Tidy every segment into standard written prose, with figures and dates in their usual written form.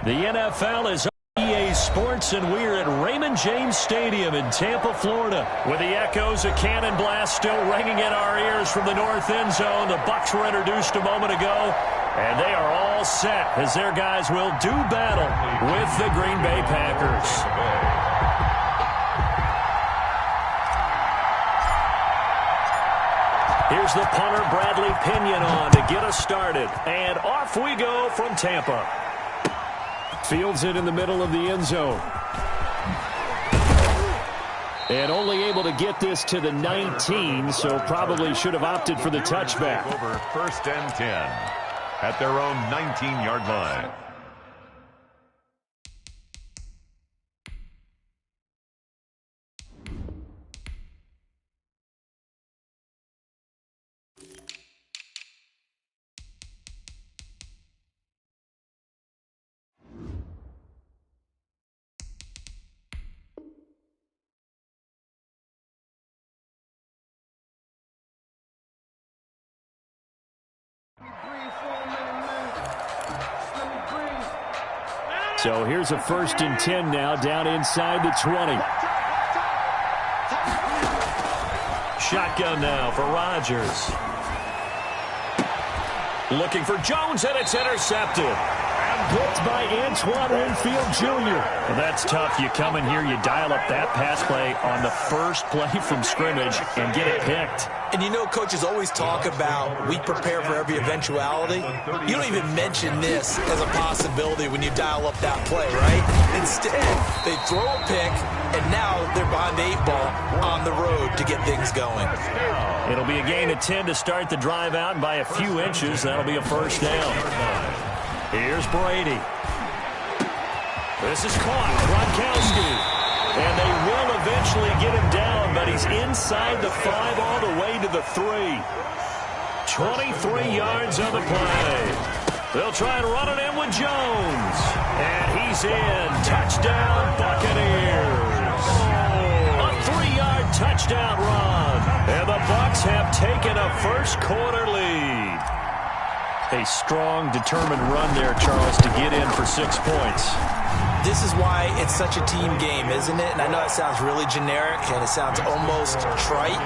The NFL is EA Sports, and we're at Raymond James Stadium in Tampa, Florida, with the echoes of cannon blast still ringing in our ears from the north end zone. The Bucs were introduced a moment ago, and they are all set as their guys will do battle with the Green Bay Packers. Here's the punter, Bradley Pinion, on to get us started. And off we go from Tampa. Fields it in the middle of the end zone. And only able to get this to the 19, so probably should have opted for the touchback. Over 1st and 10 at their own 19-yard line. So here's a 1st and 10 now, down inside the 20. Shotgun now for Rodgers. Looking for Jones, and it's intercepted. Blitzed by Antoine Winfield Jr. Well, that's tough. You come in here, you dial up that pass play on the first play from scrimmage and get it picked. And you know, coaches always talk about we prepare for every eventuality. You don't even mention this as a possibility when you dial up that play, right? Instead, they throw a pick, and now they're behind the 8 ball on the road to get things going. It'll be a gain of 10 to start the drive out, and by a few inches, that'll be a 1st down. Here's Brady. This is caught. Gronkowski. And they will eventually get him down, but he's inside the 5 all the way to the 3. 23 yards on the play. They'll try and run it in with Jones. And he's in. Touchdown, Buccaneers. A 3-yard touchdown run. And the Bucs have taken a first-quarter lead. A strong, determined run there, Charles, to get in for 6 points. This is why it's such a team game, isn't it? And I know it sounds really generic and it sounds almost trite,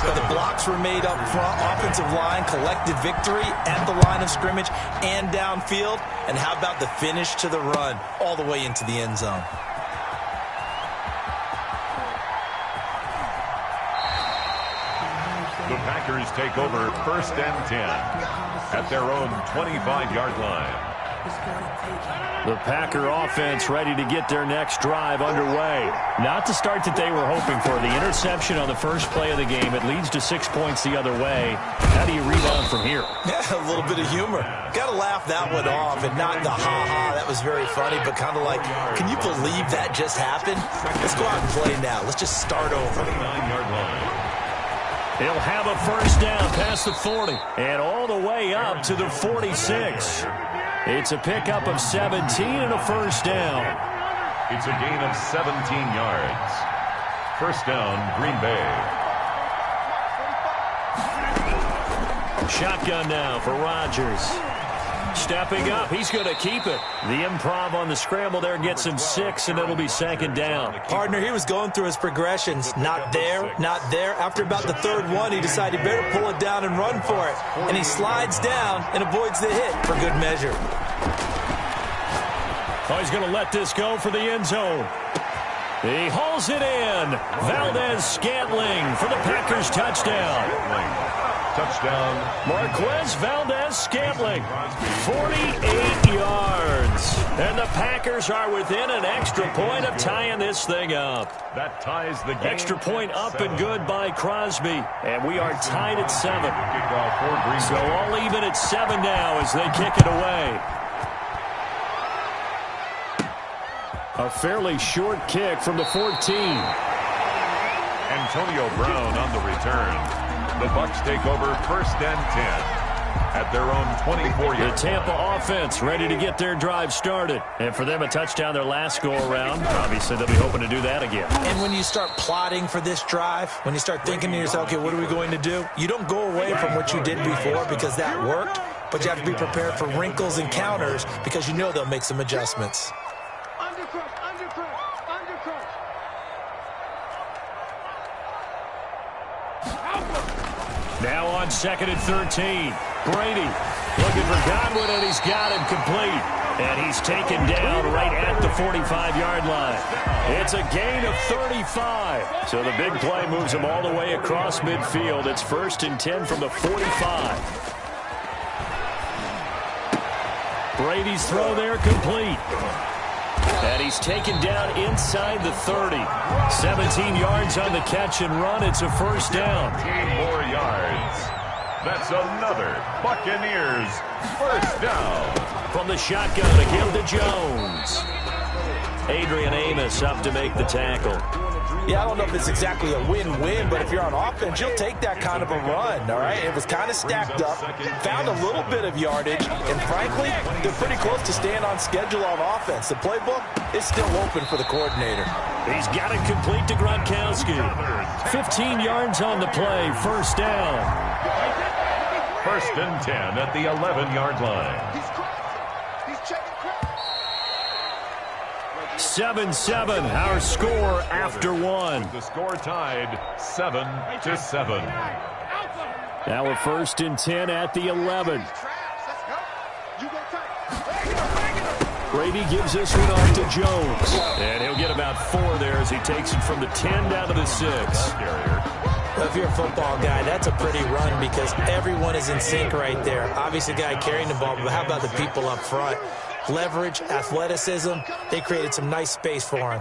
but the blocks were made up front, offensive line, collective victory at the line of scrimmage and downfield. And how about the finish to the run all the way into the end zone? The Packers take over 1st and 10 at their own 25-yard line. The Packer offense ready to get their next drive underway. Not the start that they were hoping for. The interception on the first play of the game. It leads to 6 points the other way. How do you rebound from here? Yeah, a little bit of humor. Got to laugh that one off, and not the ha-ha. That was very funny, but kind of like, can you believe that just happened? Let's go out and play now. Let's just start over. 29-yard line. He'll have a 1st down past the 40 and all the way up to the 46. It's a pickup of 17 and a 1st down. It's a gain of 17 yards. 1st down, Green Bay. Shotgun now for Rodgers. Stepping up, he's going to keep it. The improv on the scramble there gets him 6, and it'll be 2nd down. Partner, he was going through his progressions. Not there, not there. After about the 3rd one, he decided he better pull it down and run for it. And he slides down and avoids the hit for good measure. Oh, he's going to let this go for the end zone. He hauls it in. Valdez-Scantling for the Packers touchdown. Touchdown. Marquez Valdez-Scantling, 48 yards. And the Packers are within an extra point of tying this thing up. That ties the game. Extra point up and good by Crosby. And we are tied at 7. So all even at 7 now as they kick it away. A fairly short kick from the 14. Antonio Brown on the return. The Bucs take over 1st and 10 at their own 24-yard. The Tampa offense ready to get their drive started. And for them, a touchdown their last go-around. Obviously, they'll be hoping to do that again. And when you start plotting for this drive, when you start thinking to yourself, okay, what are we going to do? You don't go away from what you did before because that worked. but you have to be prepared for wrinkles and counters because you know they'll make some adjustments. Now on 2nd and 13. Brady looking for Godwin, and he's got him complete. And he's taken down right at the 45-yard line. It's a gain of 35. So the big play moves him all the way across midfield. It's 1st and 10 from the 45. Brady's throw there complete. And he's taken down inside the 30. 17 yards on the catch and run. It's a 1st down. 15 more yards. That's another Buccaneers 1st down. From the shotgun to give to Jones. Adrian Amos up to make the tackle. Yeah, I don't know if it's exactly a win-win, but if you're on offense, you'll take that kind of a run, all right? It was kind of stacked up, found a little bit of yardage, and frankly, they're pretty close to staying on schedule on offense. The playbook is still open for the coordinator. He's got it complete to Gronkowski. 15 yards on the play, 1st down. 1st and 10 at the 11-yard line. 7-7, our score after 1. The score tied 7-7. Now a 1st and 10 at the 11. Brady gives this one off to Jones. And he'll get about 4 there as he takes it from the 10 down to the 6. Well, if you're a football guy, that's a pretty run because everyone is in sync right there. Obviously, the guy carrying the ball, but how about the people up front? Leverage, athleticism, they created some nice space for him.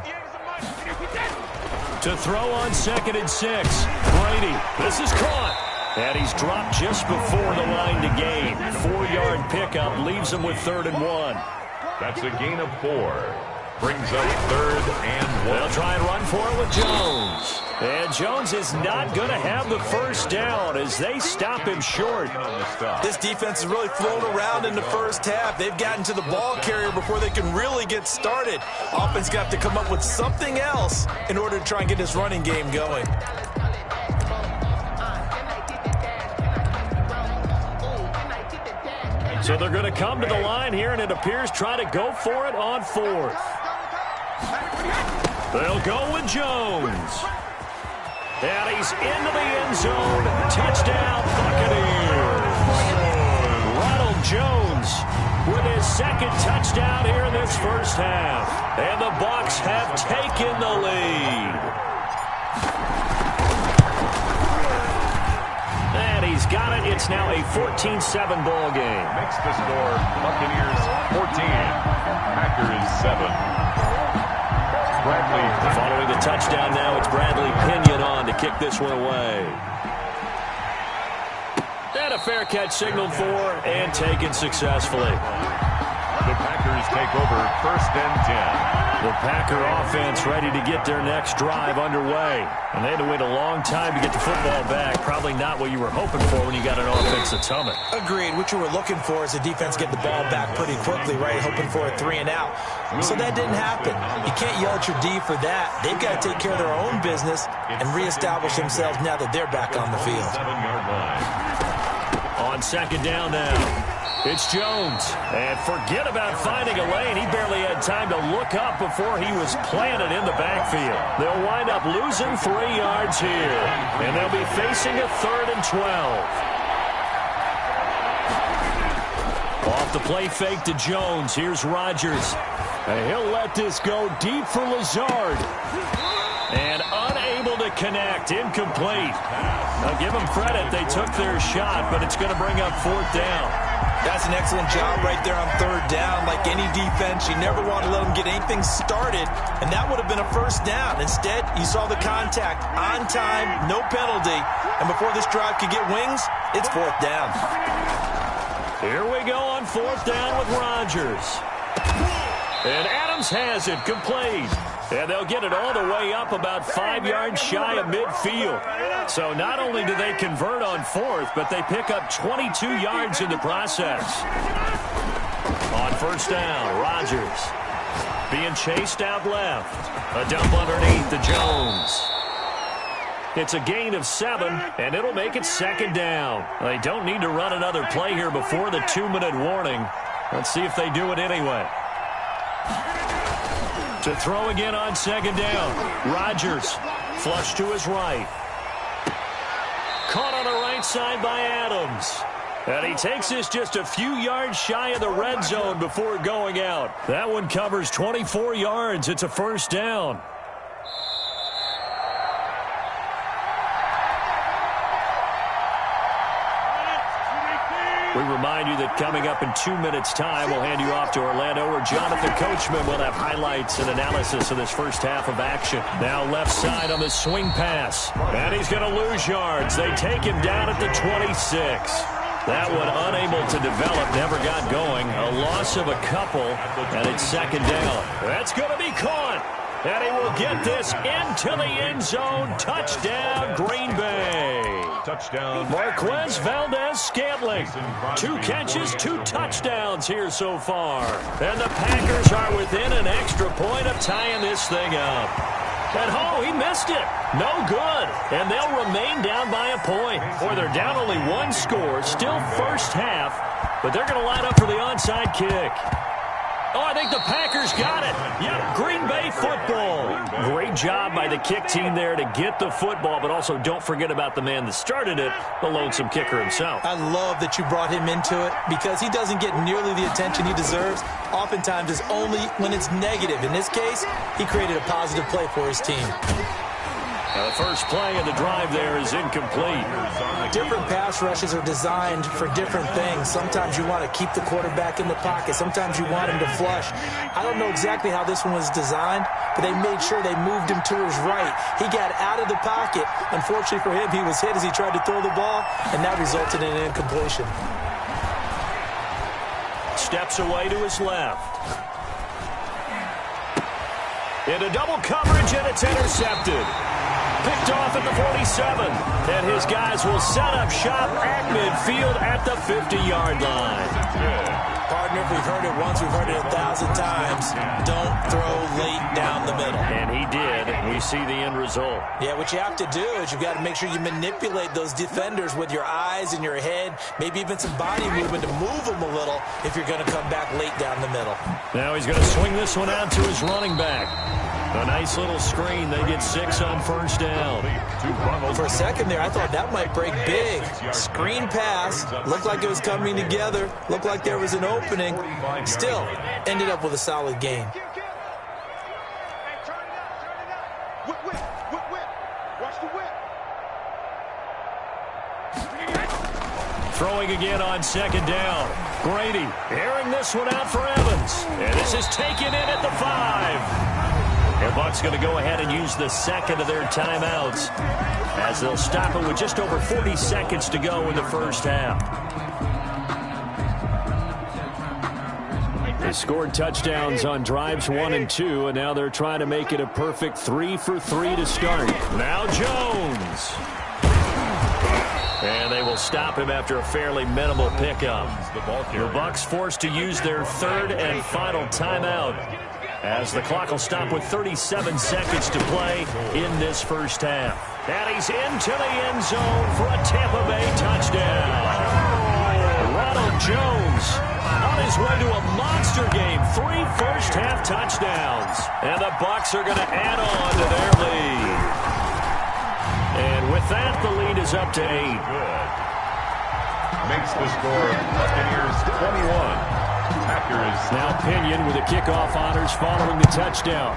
To throw on 2nd and 6. Brady, this is caught. And he's dropped just before the line to gain. 4-yard pickup leaves him with 3rd and 1. That's a gain of 4. Brings up 3rd and 1. They'll try and run for it with Jones. And Jones is not going to have the 1st down as they stop him short. This defense is really thrown around in the 1st half. They've gotten to the ball carrier before they can really get started. Offense got to come up with something else in order to try and get this running game going. So they're going to come to the line here, and it appears try to go for it on 4th. They'll go with Jones. And he's into the end zone. Touchdown, Buccaneers. Ronald Jones with his 2nd touchdown here in this 1st half. And the Bucs have taken the lead. And he's got it. It's now a 14-7 ball game. Makes the score Buccaneers 14, Packers 7. Bradley. Following the touchdown now, it's Bradley Pinion on to kick this one away. And a fair catch signaled for and taken successfully. The Packers take over 1st and 10. The Packer offense ready to get their next drive underway. And they had to wait a long time to get the football back. Probably not what you were hoping for when you got an offense that's humming. Agreed. What you were looking for is the defense get the ball back pretty quickly, right? Hoping for a 3 and out. So that didn't happen. You can't yell at your D for that. They've got to take care of their own business and reestablish themselves now that they're back on the field. 7-yard line. On 2nd down now. It's Jones. And forget about finding a lane. He barely had time to look up before he was planted in the backfield. They'll wind up losing 3 yards here. And they'll be facing a 3rd and 12. Off the play fake to Jones. Here's Rodgers. And he'll let this go deep for Lazard. And unable to connect. Incomplete. Now give them credit. They took their shot, but it's going to bring up 4th down. That's an excellent job right there on 3rd down. Like any defense, you never want to let them get anything started, and that would have been a 1st down. Instead, you saw the contact on time, no penalty, and before this drive could get wings, it's 4th down. Here we go on 4th down with Rodgers. And Adams has it complete. And they'll get it all the way up about 5 yards shy of midfield. So not only do they convert on 4th, but they pick up 22 yards in the process. On 1st down, Rodgers being chased out left. A dump underneath to Jones. It's a gain of 7, and it'll make it second down. They don't need to run another play here before the 2-minute warning. Let's see if they do it anyway. To throw again on second down. Rodgers, flush to his right. Caught on the right side by Adams. And he takes this just a few yards shy of the red zone before going out. That one covers 24 yards. It's a first down. We remind you that coming up in 2 minutes' time, we'll hand you off to Orlando, where Jonathan Coachman will have highlights and analysis of this first half of action. Now left side on the swing pass. And he's going to lose yards. They take him down at the 26. That one unable to develop, never got going. A loss of a couple, and it's second down. That's going to be caught. And he will get this into the end zone. Touchdown, Green Bay. Touchdown. Marquez Valdez-Scantling. 2 catches, 2 touchdowns here so far. And the Packers are within an extra point of tying this thing up. And he missed it. No good. And they'll remain down by a point. Or they're down only 1 score. Still first half. But they're going to line up for the onside kick. Oh, I think the Packers got it. Yep, Green Bay football. Great job by the kick team there to get the football, but also don't forget about the man that started it, the lonesome kicker himself. I love that you brought him into it because he doesn't get nearly the attention he deserves. Oftentimes it's only when it's negative. In this case, he created a positive play for his team. Now the first play of the drive there is incomplete. Different pass rushes are designed for different things. Sometimes you want to keep the quarterback in the pocket. Sometimes you want him to flush. I don't know exactly how this one was designed, but they made sure they moved him to his right. He got out of the pocket. Unfortunately for him, he was hit as he tried to throw the ball, and that resulted in an incompletion. Steps away to his left. Into double coverage, and it's intercepted. Picked off at the 47. And his guys will set up shop at midfield at the 50-yard line. Partner, we've heard it once, we've heard it 1,000 times. Don't throw late down the middle. And he did, and we see the end result. Yeah, what you have to do is you've got to make sure you manipulate those defenders with your eyes and your head, maybe even some body movement to move them a little if you're going to come back late down the middle. Now he's going to swing this one out to his running back. A nice little screen. They get 6 on first down. For a second there, I thought that might break big. Screen pass. Looked like it was coming together. Looked like there was an opening. Still, ended up with a solid gain. Throwing again on second down. Grady airing this one out for Evans. And this is taken in at the 5. The Bucs going to go ahead and use the second of their timeouts as they'll stop it with just over 40 seconds to go in the first half. They scored touchdowns on drives 1 and 2, and now they're trying to make it a perfect 3 for 3 to start. Now Jones. And they will stop him after a fairly minimal pickup. The Bucs forced to use their third and final timeout, as the clock will stop with 37 seconds to play in this first half. And he's into the end zone for a Tampa Bay touchdown. Ronald Jones on his way to a monster game. 3 first-half touchdowns. And the Bucs are going to add on to their lead. And with that, the lead is up to 8. Makes the score Buccaneers 21. Packers. Now Pinion with the kickoff honors following the touchdown.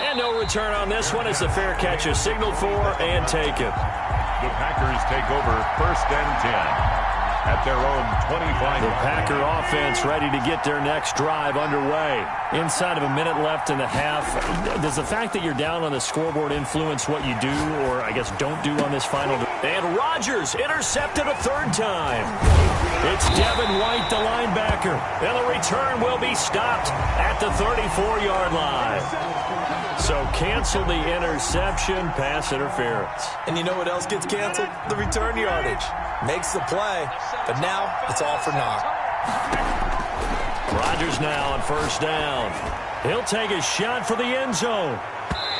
And no return on this one as the fair catch is signaled for and taken. The Packers take over first and 10 at their own 25. The Packer offense ready to get their next drive underway. Inside of a minute left in the half, does the fact that you're down on the scoreboard influence what you do, or I guess don't do on this final? And Rodgers intercepted a 3rd time. It's Devin White, the linebacker. And the return will be stopped at the 34-yard line. So cancel the interception, pass interference. And you know what else gets canceled? The return yardage. Makes the play, but now it's all for naught. Rodgers now on first down. He'll take a shot for the end zone.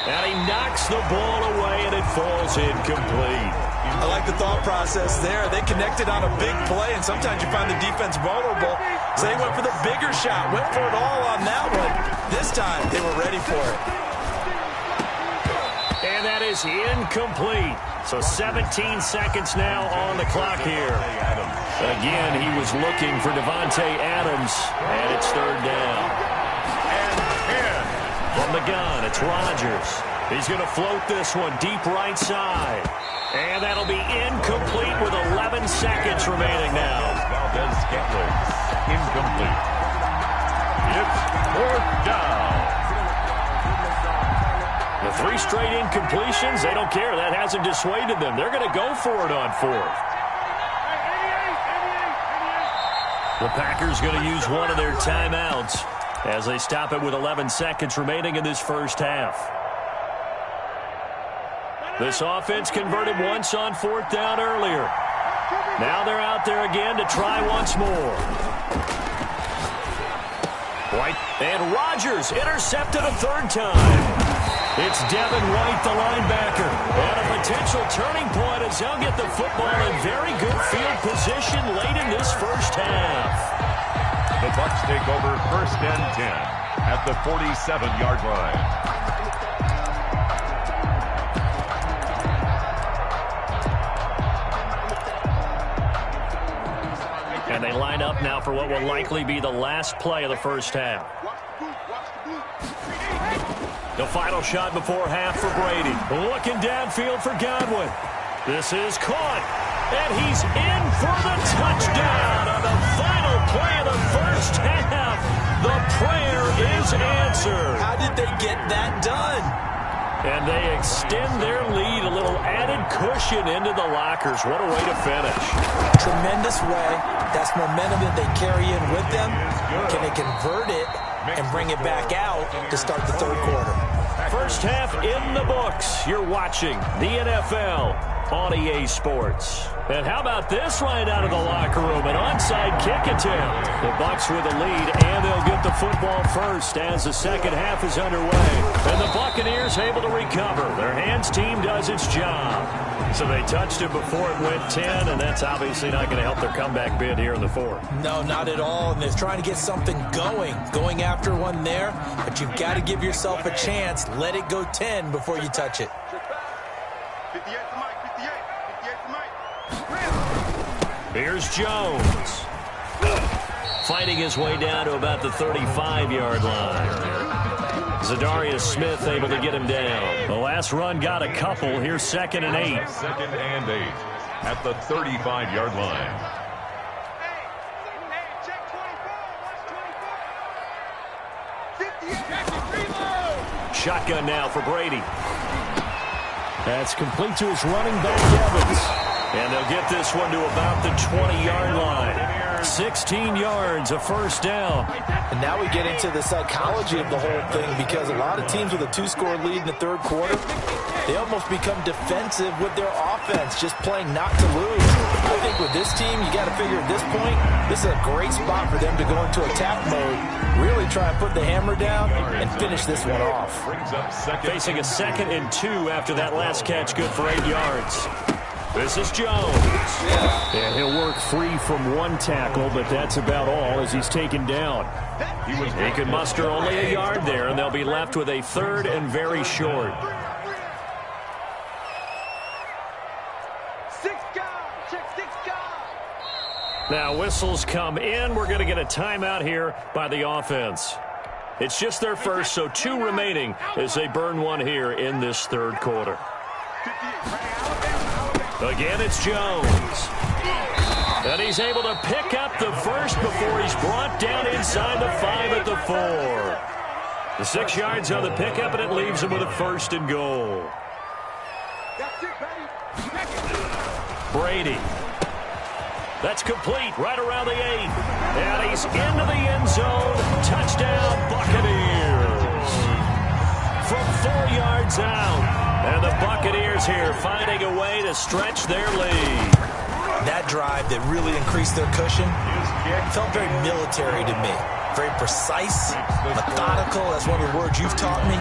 And he knocks the ball away, and it falls incomplete. I like the thought process there. They connected on a big play, and sometimes you find the defense vulnerable. So they went for the bigger shot, went for it all on that one. This time, they were ready for it. And that is incomplete. So 17 seconds now on the clock here. Again, he was looking for Devontae Adams, and it's third down. From the gun, it's Rodgers. He's going to float this one deep right side. And that'll be incomplete with 11 seconds remaining now. Incomplete. It's fourth down. The 3 straight incompletions, they don't care. That hasn't dissuaded them. They're going to go for it on fourth. The Packers going to use one of their timeouts as they stop it with 11 seconds remaining in this first half. This offense converted once on fourth down earlier. Now they're out there again to try once more. White and Rodgers intercepted a third time. It's Devin White, the linebacker. And a potential turning point as they'll get the football in very good field position late in this first half. The Bucs take over first and 10 at the 47-yard line. And they line up now for what will likely be the last play of the first half. The final shot before half for Brady. Looking downfield for Godwin. This is caught. And he's in for the touchdown on the final play of the first half. The prayer is answered. How did they get that done? And they extend their lead, a little added cushion into the lockers. What a way to finish. Tremendous way. That's momentum that they carry in with them. Can they convert it and bring it back out to start the third quarter? First half in the books. You're watching the NFL on EA Sports. And how about this right out of the locker room? An onside kick attempt. The Bucs with a lead, and they'll get the football first as the second half is underway. And the Buccaneers able to recover. Their hands team does its job. So they touched it before it went 10, and that's obviously not going to help their comeback bid here in the fourth. No, not at all. And they're trying to get something going after one there. But you've got to give yourself a chance. Let it go 10 before you touch it. 58 to Mike, 58 to Mike. Here's Jones. Fighting his way down to about the 35-yard line. Zadarius Smith able to get him down. The last run got a couple. Here's 2nd and 8. 2nd and 8 at the 35-yard line. Hey, check 24. Watch 24. 58. Shotgun now for Brady. That's complete to his running back, Evans. And they'll get this one to about the 20-yard line. 16 yards, a first down. And now we get into the psychology of the whole thing, because a lot of teams with a 2-score lead in the third quarter, they almost become defensive with their offense, just playing not to lose. I think with this team, you got to figure at this point, this is a great spot for them to go into attack mode, really try and put the hammer down and finish this one off. Facing a 2nd and 2 after that last catch, good for 8 yards. This is Jones. And he'll work free from one tackle, but that's about all as he's taken down. He can muster only a yard there, and they'll be left with a 3rd and very short. 6 guys. Check 6 guys. Now whistles come in. We're going to get a timeout here by the offense. It's just their first, so 2 remaining as they burn one here in this third quarter. Again, it's Jones. And he's able to pick up the first before he's brought down inside the 5 at the 4. The 6 yards on the pickup, and it leaves him with a 1st and goal. Brady. That's complete right around the 8. And he's into the end zone. Touchdown, Buccaneers. From 4 yards out. And the Buccaneers here finding a way to stretch their lead. That drive that really increased their cushion felt very military to me. Very precise, methodical. That's one of the words you've taught me.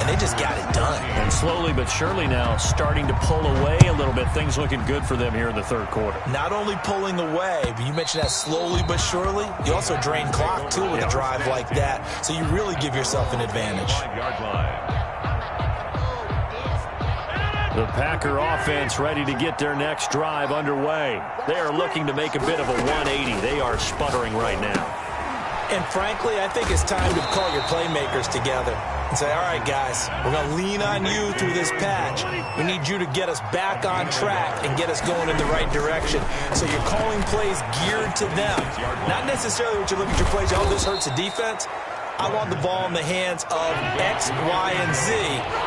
and they just got it done. And slowly but surely now starting to pull away a little bit. Things looking good for them here in the third quarter. Not only pulling away, but you mentioned that slowly but surely. You also drain clock, too, with a drive like that. So you really give yourself an advantage. The Packer offense ready to get their next drive underway. They are looking to make a bit of a 180. They are sputtering right now. And frankly, I think it's time to call your playmakers together and say, all right, guys, we're going to lean on you through this patch. We need you to get us back on track and get us going in the right direction. So you're calling plays geared to them. Not necessarily what you look at your plays, oh, this hurts the defense. I want the ball in the hands of X, Y, and Z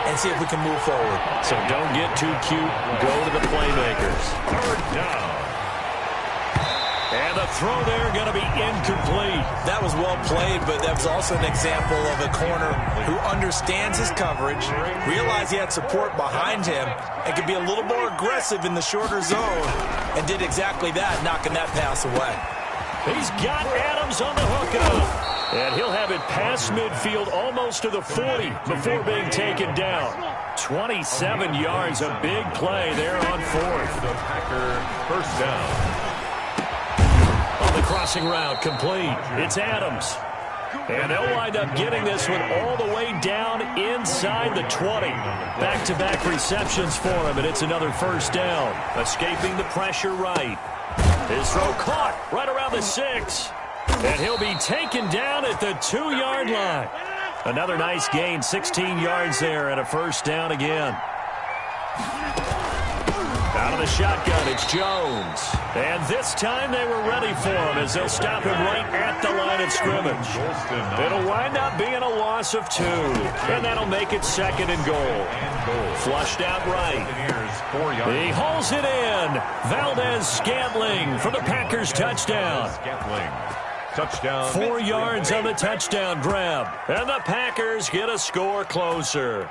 and see if we can move forward. So don't get too cute. Go to the playmakers. Third down. And the throw there going to be incomplete. That was well played, but that was also an example of a corner who understands his coverage, realized he had support behind him, and could be a little more aggressive in the shorter zone, and did exactly that, knocking that pass away. He's got Adams on the hookup. And he'll have it past midfield almost to the 40 before being taken down. 27 yards, a big play there on fourth. The Packer first down. On the crossing route, complete. It's Adams. And they'll wind up getting this one all the way down inside the 20. Back-to-back receptions for him, and it's another first down. Escaping the pressure right. His throw caught right around the 6. And he'll be taken down at the 2-yard line. Another nice gain, 16 yards there, and a first down again. Out of the shotgun, it's Jones. And this time they were ready for him as they'll stop him right at the line of scrimmage. It'll wind up being a loss of 2. And that'll make it second and goal. Flushed out right. He hauls it in. Valdez-Scantling for the Packers touchdown. Touchdown. 4 yards on the touchdown grab. And the Packers get a score closer.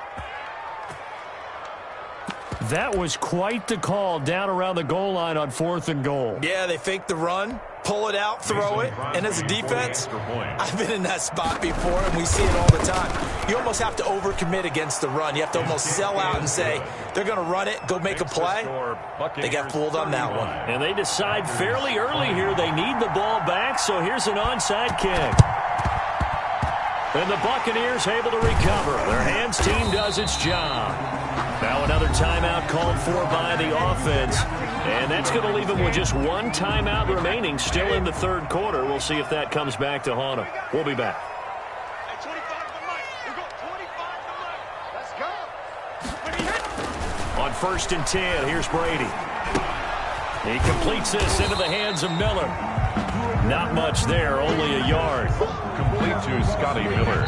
That was quite the call down around the goal line on 4th and goal. Yeah, they fake the run, pull it out, throw it. And as a defense, I've been in that spot before, and we see it all the time. You almost have to overcommit against the run. You have to almost sell out and say, they're going to run it, go make a play. They got fooled on that one. And they decide fairly early here they need the ball back, so here's an onside kick. And the Buccaneers able to recover. Their hands team does its job. Now another timeout called for by the offense. And that's going to leave them with just one timeout remaining still in the third quarter. We'll see if that comes back to haunt them. We'll be back. On 1st and 10, here's Brady. He completes this into the hands of Miller. Not much there, only a yard. Complete to Scotty Miller.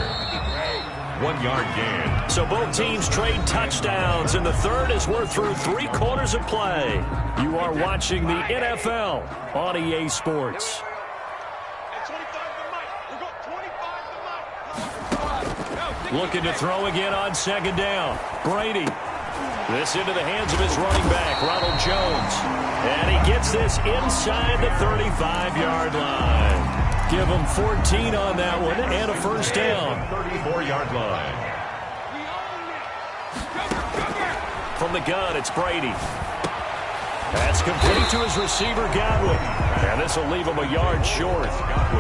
1-yard gain. So both teams trade touchdowns, and the third as we're through 3 quarters of play. You are watching the NFL on EA Sports. Looking to throw again on 2nd down. Brady. This into the hands of his running back, Ronald Jones. And he gets this inside the 35-yard line. Give him 14 on that one and a first down. 34-yard line. From the gun, it's Brady. That's complete to his receiver, Godwin. And this will leave him a yard short.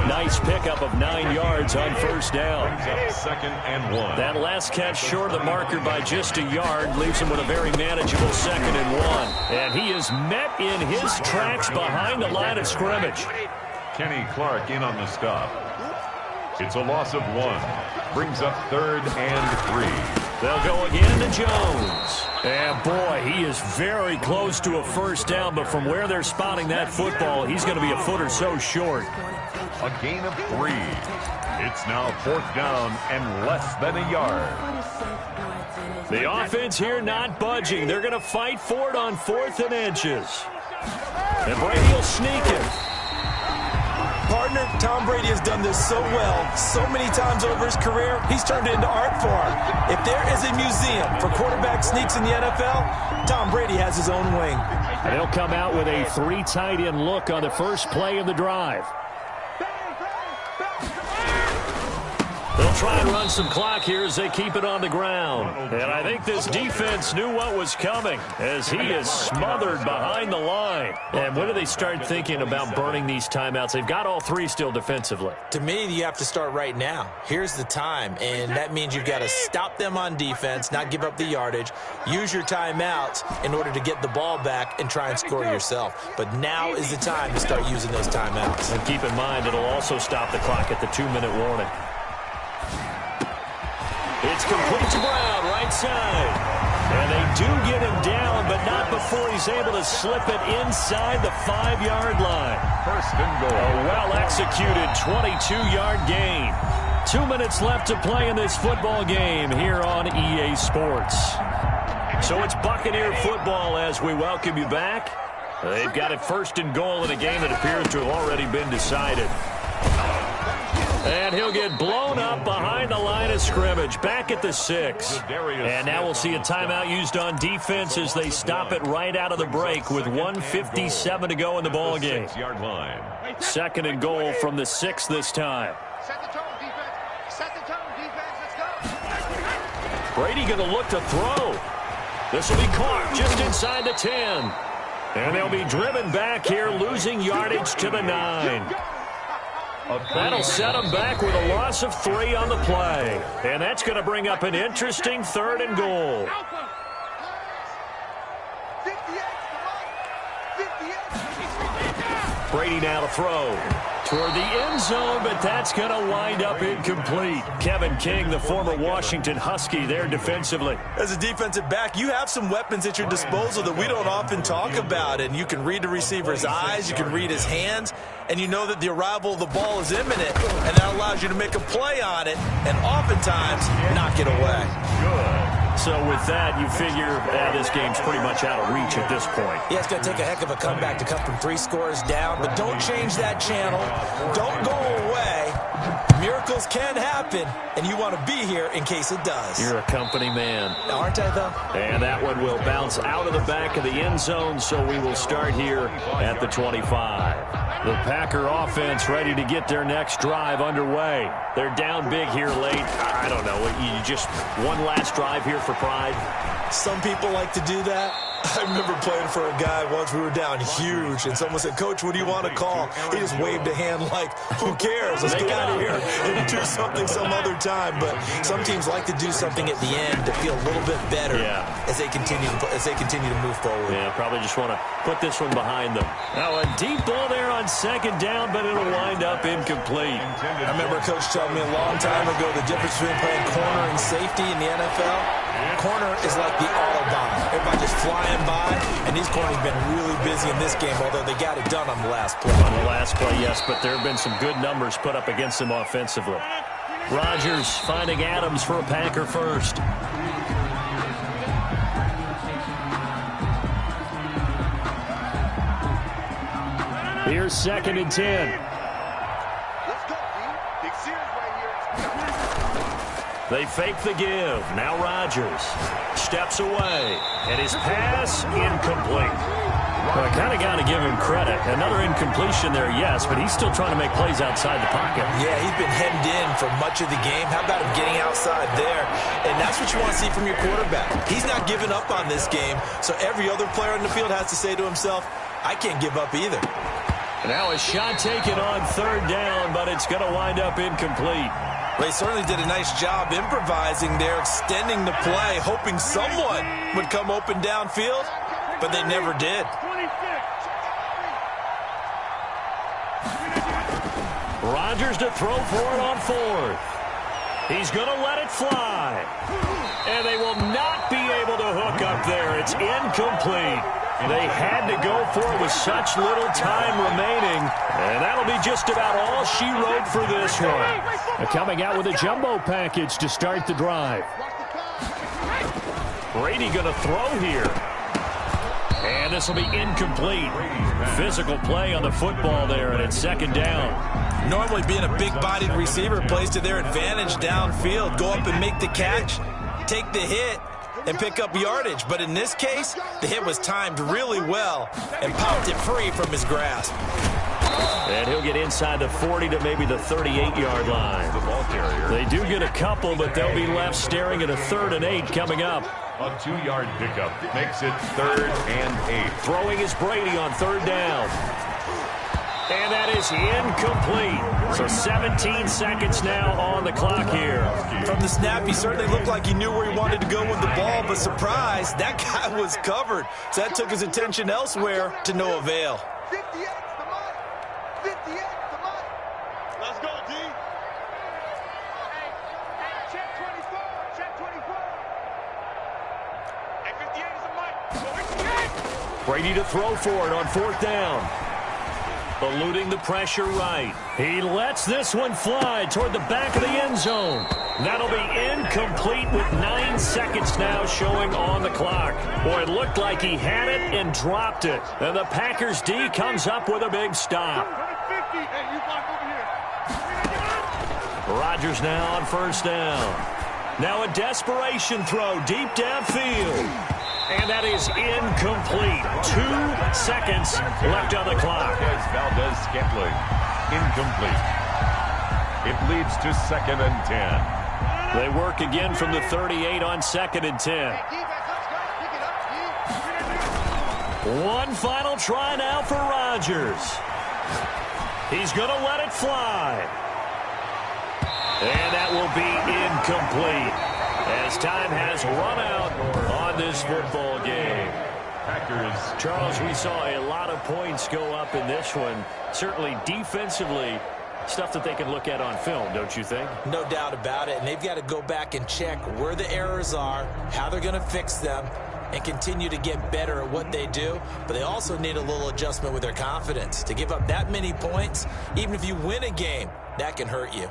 Nice pickup of 9 yards on first down. 2nd and 1. That last catch short of the marker by just a yard leaves him with a very manageable 2nd and 1. And he is met in his tracks behind the line of scrimmage. Kenny Clark in on the stop. It's a loss of 1. Brings up 3rd and 3. They'll go again to Jones. And boy, he is very close to a first down, but from where they're spotting that football, he's going to be a foot or so short. A gain of 3. It's now 4th down and less than a yard. The offense here not budging. They're going to fight for it on 4th and inches. And Brady will sneak it. Partner, Tom Brady has done this so well, so many times over his career, he's turned it into art form. If there is a museum for quarterback sneaks in the NFL, Tom Brady has his own wing. And he'll come out with a 3 tight end look on the first play of the drive. They'll try and run some clock here as they keep it on the ground. And I think this defense knew what was coming as he is smothered behind the line. And when do they start thinking about burning these timeouts? They've got all three still defensively. To me, you have to start right now. Here's the time, and that means you've got to stop them on defense, not give up the yardage, use your timeouts in order to get the ball back and try and score yourself. But now is the time to start using those timeouts. And keep in mind, it'll also stop the clock at the 2-minute warning. It's complete to Brown, right side. And they do get him down, but not before he's able to slip it inside the 5-yard line. First and goal. A well-executed 22-yard gain. 2 minutes left to play in this football game here on EA Sports. So it's Buccaneer football as we welcome you back. They've got it first and goal in a game that appears to have already been decided. And he'll get blown up behind the line of scrimmage, back at the 6. And now we'll see a timeout used on defense as they stop it right out of the break with 1:57 to go in the ball game. 6-yard line. Second and goal from the 6 this time. Set the tone, defense. Set the tone, defense. Let's go. Brady going to look to throw. This will be caught just inside the 10. And they'll be driven back here, losing yardage to the 9. That'll set them back with a loss of 3 on the play. And that's going to bring up an interesting third and goal. 58, Brady now to throw toward the end zone, but that's going to wind up incomplete. Kevin King, the former Washington Husky, there defensively. As a defensive back, you have some weapons at your disposal that we don't often talk about, and you can read the receiver's eyes, you can read his hands, and you know that the arrival of the ball is imminent, and that allows you to make a play on it and oftentimes knock it away. Good. So with that, you figure this game's pretty much out of reach at this point. Yeah, it's going to take a heck of a comeback to come from 3 scores down, but don't change that channel. Don't go away. Miracles can happen, and you want to be here in case it does. You're a company man. Aren't I, though? And that one will bounce out of the back of the end zone, so we will start here at the 25. The Packer offense ready to get their next drive underway. They're down big here late. I don't know. You just one last drive here for pride? Some people like to do that. I remember playing for a guy once. We were down huge, and someone said, "Coach, what do you want to call?" He just waved a hand like, "Who cares? Let's get out of here and do something some other time." But some teams like to do something at the end to feel a little bit better as they continue to move forward. Yeah, probably just want to put this one behind them. Now a deep ball there on second down, but it'll wind up incomplete. I remember a coach telling me a long time ago the difference between playing corner and safety in the NFL. Corner is like the Autobahn. Everybody just flying by, and these corners have been really busy in this game, although they got it done on the last play. On the last play, yes, but there have been some good numbers put up against them offensively. Rodgers finding Adams for a Packer first. Here's second and 10. Let's go, team. Big series right here. They fake the give. Now Rodgers steps away, and his pass incomplete. Well, I kind of got to give him credit. Another incompletion there, yes, but he's still trying to make plays outside the pocket. Yeah, he's been hemmed in for much of the game. How about him getting outside there? And that's what you want to see from your quarterback. He's not giving up on this game, so every other player in the field has to say to himself, I can't give up either. Now a shot taken on third down, but it's going to wind up incomplete. Well, he certainly did a nice job improvising there, extending the play, hoping someone would come open downfield, but they never did. Rodgers to throw for it on fourth. He's going to let it fly. And they will not be able to hook up there. It's incomplete. They had to go for it with such little time remaining. And that'll be just about all she wrote for this one. They're coming out with a jumbo package to start the drive. Brady going to throw here. And this will be incomplete. Physical play on the football there, and it's second down. Normally being a big-bodied receiver plays to their advantage downfield. Go up and make the catch, take the hit, and pick up yardage. But in this case, the hit was timed really well and popped it free from his grasp. And he'll get inside the 40 to maybe the 38-yard line. The ball carrier. They do get a couple, but they'll be left staring at a 3rd and 8 coming up. A 2-yard pickup makes it 3rd and 8. Throwing is Brady on 3rd down. And that is incomplete. So 17 seconds now on the clock here. From the snap, he certainly looked like he knew where he wanted to go with the ball, but surprise, that guy was covered. So that took his attention elsewhere to no avail. 58's the money. 58's the money. Let's go, D. Hey, check 24. Check 24. Hey, 58 is the money. Brady to throw for it on 4th down. Eluding the pressure right. He lets this one fly toward the back of the end zone. That'll be incomplete with 9 seconds now showing on the clock. Boy, it looked like he had it and dropped it. And the Packers D comes up with a big stop. Rodgers now on 1st down. Now a desperation throw deep downfield. And that is incomplete. 2 seconds left on the clock. Valdez-Scantling, incomplete. It leads to 2nd and 10. They work again from the 38 on 2nd and 10. One final try now for Rodgers. He's going to let it fly. And that will be incomplete as time has run out on this football game. Packers. Charles, we saw a lot of points go up in this one. Certainly defensively, stuff that they can look at on film, don't you think? No doubt about it. And they've got to go back and check where the errors are, how they're going to fix them, and continue to get better at what they do. But they also need a little adjustment with their confidence. To give up that many points, even if you win a game, that can hurt you.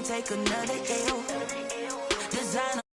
Take another L. designer.